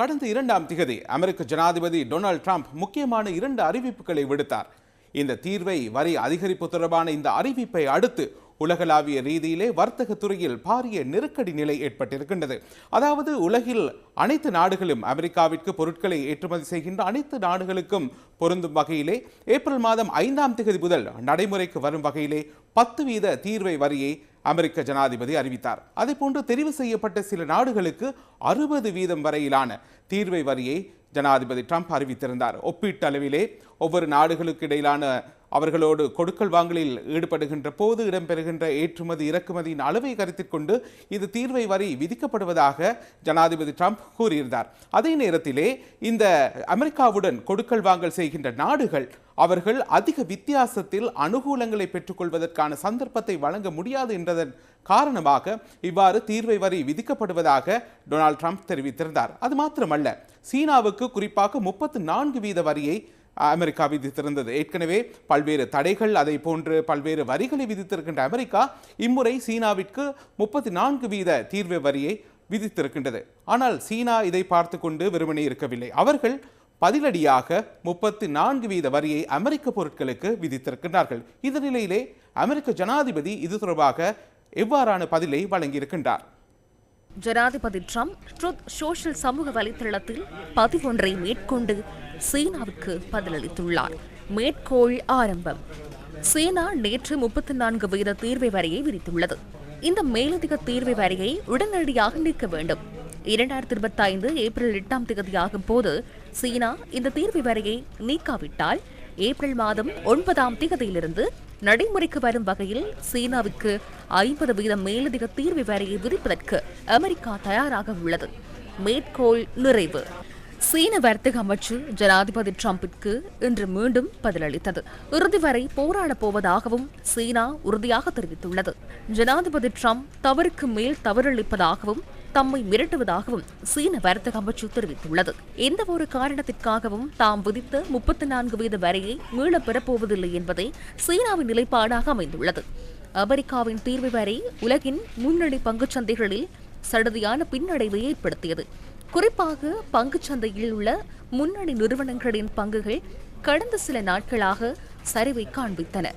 கடந்த 2ஆம் திகதி அமெரிக்க ஜனாதிபதி டொனால்ட் ட்ரம்ப் முக்கியமான 2 அறிவிப்புகளை விடுத்தார். இந்த தீர்வை வரி அதிகரிப்பு தொடர்பான இந்த அறிவிப்பை அடுத்து உலகளாவிய ரீதியிலே வர்த்தக துறையில் பாரிய நெருக்கடி நிலை ஏற்பட்டிருக்கின்றது. அதாவது உலகில் அனைத்து நாடுகளும் அமெரிக்காவிற்கு பொருட்களை ஏற்றுமதி செய்கின்ற அனைத்து நாடுகளுக்கும் பொருந்தும் வகையிலே ஏப்ரல் மாதம் 5ஆம் திகதி முதல் நடைமுறைக்கு வரும் வகையிலே 10% தீர்வை வரியை அமெரிக்க ஜனாதிபதி அறிவித்தார். அதேபோன்று தெரிவு செய்யப்பட்ட சில நாடுகளுக்கு 60% வரையிலான தீர்வை வரியை ஜனாதிபதி ட்ரம்ப் அறிவித்திருந்தார். ஒப்பீட்டளவிலே ஒவ்வொரு நாடுகளுக்கு இடையிலான அவர்களோடு கொடுக்கல் வாங்கலில் ஈடுபடுகின்ற போது இடம்பெறுகின்ற ஏற்றுமதி இறக்குமதியின் அளவை கருத்தில் கொண்டு இந்த தீர்வை வரி விதிக்கப்படுவதாக ஜனாதிபதி ட்ரம்ப் கூறியிருந்தார். அதே நேரத்திலே இந்த அமெரிக்காவுடன் கொடுக்கல் வாங்கல் செய்கின்ற நாடுகள் அவர்கள் அதிக வித்தியாசத்தில் அனுகூலங்களை பெற்றுக்கொள்வதற்கான சந்தர்ப்பத்தை வழங்க முடியாது என்றதன் காரணமாக இவ்வாறு தீர்வை வரி விதிக்கப்படுவதாக டொனால்ட் ட்ரம்ப் தெரிவித்திருந்தார். அது மாத்திரமல்ல, சீனாவுக்கு குறிப்பாக 34% வரியை அமெரிக்கா விதித்திருந்தது. ஏற்கனவே பல்வேறு தடைகள் அதை போன்று பல்வேறு வரிகளை விதித்திருக்கின்ற அமெரிக்கா இம்முறை சீனாவிற்கு 34% தீர்வை வரியை விதித்திருக்கின்றது. ஆனால் சீனா இதை பார்த்து கொண்டு வெறுமனே இருக்கவில்லை. அவர்கள் பதிலடியாக 34% வரியை அமெரிக்க பொருட்களுக்கு விதித்திருக்கின்றார்கள். இந்த நிலையிலே அமெரிக்க ஜனாதிபதி இது தொடர்பாக எவ்வாறான பதிலை வழங்கியிருக்கின்றார்? ஜனாதிபதி ட்ரம்ப் ட்ரூத் சோஷியல் சமூக வலைதளத்தில் பதிவொன்றை மேற்கொண்டு சீனாவுக்கு பதிலளித்துள்ளார். மேற்கோள் ஆரம்பம். சீனா நேற்று 34% தீர்வை வரியை விதித்துள்ளது. இந்த மேலதிக தீர்வை வரியை உடனடியாக நீக்க வேண்டும். 2025 ஏப்ரல் 8ஆம் தேதியாகும் போது சீனா இந்த தீர்வை வரியை நீக்காவிட்டால் ஏப்ரல் மாதம் 9ஆம் தேதியிலிருந்து நடைமுறைக்கு வரும் வகையில் சீனாவுக்கு 50% மேலதிக தீர்வை வரியை விதிப்பதற்கு அமெரிக்கா தயாராக உள்ளது. மேற்கோள் நிறைவு. சீன வர்த்தக அமைச்சு ஜனாதிபதி ட்ரம்பிற்கு இன்று மீண்டும் பதிலளித்தது. இறுதி வரை போராடப் போவதாகவும் சீனா உறுதியாக தெரிவித்துள்ளது. ஜனாதிபதி ட்ரம்ப் தவறுக்கு மேல் தவறளிப்பதாகவும் தம்மை மிரட்டுவதாகவும் சீன வர்த்தக அமைச்சு தெரிவித்துள்ளது. எந்த ஒரு காரணத்திற்காகவும் தாம் விதித்த 34% வரியை மீளப் பெறப்போவதில்லை என்பதே சீனாவின் நிலைப்பாடாக அமைந்துள்ளது. அமெரிக்காவின் தீர்வு வரி உலகின் முன்னணி பங்குச் சந்தைகளில் சடுதியான பின்னடைவை ஏற்படுத்தியது. குறிப்பாக பங்குச் சந்தையில் உள்ள முன்னணி நிறுவனங்களின் பங்குகள் கடந்த சில நாட்களாக சரிவை காண்பித்தன.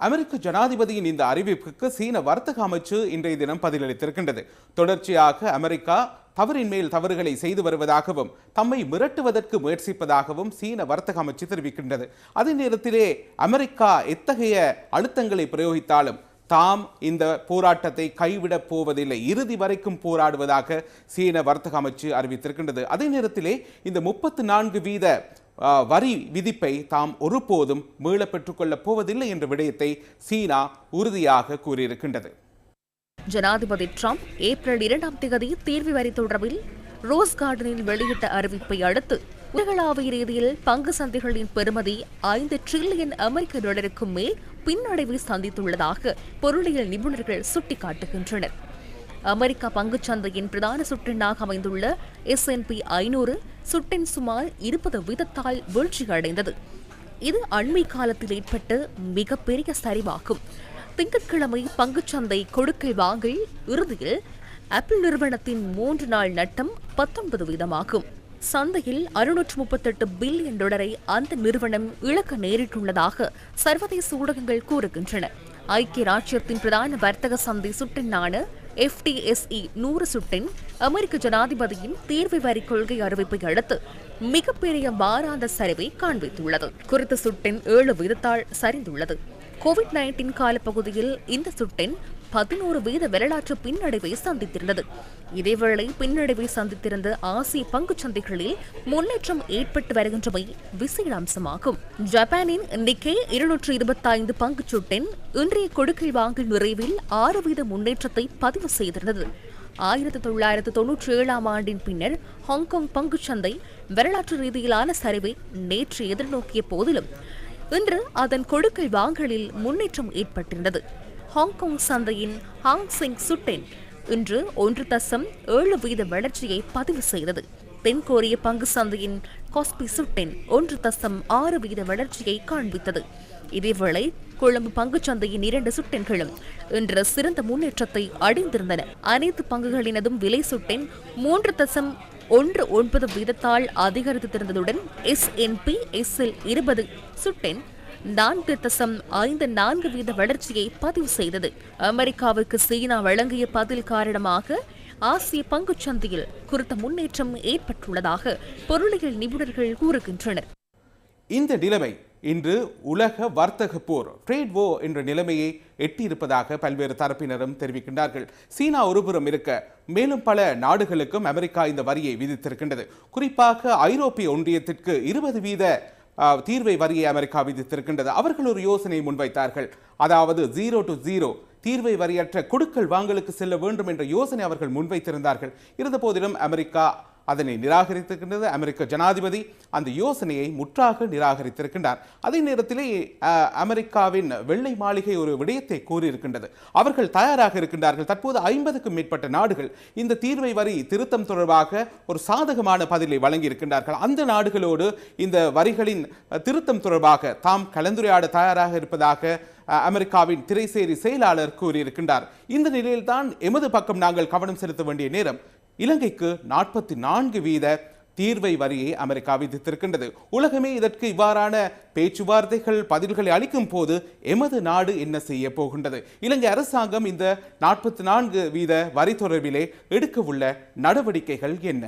அமெரிக்க ஜனாதிபதியின் இந்த அறிவிப்புக்கு சீன வர்த்தக அமைச்சு இன்றைய தினம் பதிலளித்திருக்கின்றது. தொடர்ச்சியாக அமெரிக்கா தவறின் மேல் தவறுகளை செய்து வருவதாகவும் தம்மை மிரட்டுவதற்கு முயற்சிப்பதாகவும் சீன வர்த்தக அமைச்சு தெரிவிக்கின்றது. அதே நேரத்திலே அமெரிக்கா எத்தகைய அழுத்தங்களை பிரயோகித்தாலும் தாம் இந்த போராட்டத்தை கைவிடப் போவதில்லை, இறுதி வரைக்கும் போராடுவதாக சீன வர்த்தக அமைச்சு அறிவித்திருக்கின்றது. அதே நேரத்திலே இந்த 34% வரி விதிப்பை தாம் ஒருபோதும் மீள பெற்றுக்கொள்ளப் போவதில்லை என்ற விடயத்தை சீனா உறுதியாக கூறியிருக்கின்றது. ஜனாதிபதி ட்ரம்ப் ஏப்ரல் 2ஆம் தேதி தீர்வு வரி தொடர்பில் ரோஸ் கார்டனில் வெளியிட்ட அறிவிப்பை அடுத்து உலகளாவிய ரீதியில் பங்கு சந்தைகளின் பெறுமதி 5 டிரில்லியன் அமெரிக்க டாலருக்கும் மேல் பின்னடைவை சந்தித்துள்ளதாக பொருளியல் நிபுணர்கள் சுட்டிக்காட்டுகின்றனர். அமெரிக்கா பங்குச் சந்தையின் பிரதான சுட்டெண்ணாக அமைந்துள்ள S&P 500 சுட்டெண் சுமார் 20% வீழ்ச்சியடைந்தது. இது அண்மை காலத்தில் ஏற்பட்ட மிகப்பெரிய சரிவாகும். திங்கட்கிழமை பங்குச்சந்தை கொடுக்கல் வாங்கல் இறுதியில் ஆப்பிள் நிறுவனத்தின் 3 நாள் நட்டம் 19% சந்தையில் 638 பில்லியன் டாலரை அந்த நிறுவனம் இழக்க நேரிட்டுள்ளதாக சர்வதேச ஊடகங்கள் கூறுகின்றன. ஐக்கிய ராச்சியத்தின் பிரதான வர்த்தக சந்தை சுட்டெண்ணான FTSE 100 சுட்டெண் அமெரிக்க ஜனாதிபதியின் தீர்வு வரி கொள்கை அறிவிப்பை அடுத்து மிகப்பெரிய வாராந்த சரிவை காண்பித்துள்ளது. குறித்த சுட்டெண் 7% சரிந்துள்ளது. கோவிட்-19 காலப்பகுதியில் இந்த சுட்டெண் 11% வரலாற்று பின்னடைவை சந்தித்திருந்தது. இதேவேளை பின்னடைவை சந்தித்திருந்த ஆசிய பங்குச் சந்தைகளில் முன்னேற்றம் ஏற்பட்டு வருகின்றமை விசேட அம்சமாகும். ஜப்பானின் நிக்கே 225 பங்குச் சுட்டெண் இன்றைய கொடுக்கல் வாங்கல் நிறைவில் 6% முன்னேற்றத்தை பதிவு செய்திருந்தது. 1997ஆம் ஆண்டின் பின்னர் ஹாங்காங் பங்குச் சந்தை வரலாற்று ரீதியிலான சரிவை நேற்று எதிர்நோக்கிய போதிலும் இன்று அதன் கொடுக்கல் வாங்கலில் முன்னேற்றம் ஏற்பட்டிருந்தது. ஹாங்காங் சந்தையின் ஹாங் செங் சுட்டெண் இன்று 1.7% வளர்ச்சியை பதிவு செய்தது. தென்கொரிய பங்கு சந்தையின் காஸ்பி சுட்டெண் 1.6% வளர்ச்சியை காண்பித்தது. இதேவேளை கொழும்பு பங்குச்சந்தையின் 2 சுட்டெண்களும் இன்று சிறந்த முன்னேற்றத்தை அடைந்திருந்தன. அனைத்து பங்குகளினதும் விலை சுட்டெண் 19 வீதத்தால் அதிகரித்திருந்ததுடன் S&P இல் 20 சுட்டெண் 4.54 வீத வளர்ச்சியை பதிவு செய்தது. அமெரிக்காவுக்கு சீனா வழங்கிய பதில் காரணமாக ஆசிய பங்குச்சந்தையில் குறித்த முன்னேற்றம் ஏற்பட்டுள்ளதாக பொருளியல் நிபுணர்கள் கூறுகின்றனர். இந்த நிலைமை இன்று உலக வர்த்தக போர் ட்ரேட் வோ என்ற நிலைமையை எட்டியிருப்பதாக பல்வேறு தரப்பினரும் தெரிவிக்கின்றார்கள். சீனா ஒருபுறம் இருக்க மேலும் பல நாடுகளுக்கும் அமெரிக்கா இந்த வரியை விதித்திருக்கின்றது. குறிப்பாக ஐரோப்பிய ஒன்றியத்திற்கு 20 வீத தீர்வை வரியை அமெரிக்கா விதித்திருக்கின்றது. அவர்கள் ஒரு யோசனை முன்வைத்தார்கள். அதாவது 0 to 0 தீர்வை வரியற்ற கொடுக்கல் வாங்கலுக்கு செல்ல வேண்டும் என்ற யோசனை அவர்கள் முன்வைத்திருந்தார்கள். இருந்த போதிலும் அமெரிக்கா அதனை நிராகரித்திருக்கின்றது. அமெரிக்க ஜனாதிபதி அந்த யோசனையை முற்றாக நிராகரித்திருக்கின்றார். அதே நேரத்திலே அமெரிக்காவின் வெள்ளை மாளிகை ஒரு விடயத்தை கூறியிருக்கின்றது. அவர்கள் தயாராக இருக்கின்றார்கள். தற்போது 50க்கும் மேற்பட்ட நாடுகள் இந்த தீர்வை வரி திருத்தம் தொடர்பாக ஒரு சாதகமான பதிலை வழங்கியிருக்கின்றார்கள். அந்த நாடுகளோடு இந்த வரிகளின் திருத்தம் தொடர்பாக தாம் கலந்துரையாட தயாராக இருப்பதாக அமெரிக்காவின் திரைசேரி செயலாளர் கூறியிருக்கின்றார். இந்த நிலையில்தான் எமது பக்கம் நாங்கள் கவனம் செலுத்த வேண்டிய நேரம். இலங்கைக்கு 44 வீத தீர்வை வரியை அமெரிக்கா விதித்திருக்கின்றது. உலகமே இதற்கு இவ்வாறான பேச்சுவார்த்தைகள் பதில்களை அளிக்கும் போது எமது நாடு என்ன செய்ய போகின்றது? இலங்கை அரசாங்கம் இந்த 44 வீத வரி தொடர்பிலே எடுக்க உள்ள நடவடிக்கைகள் என்ன?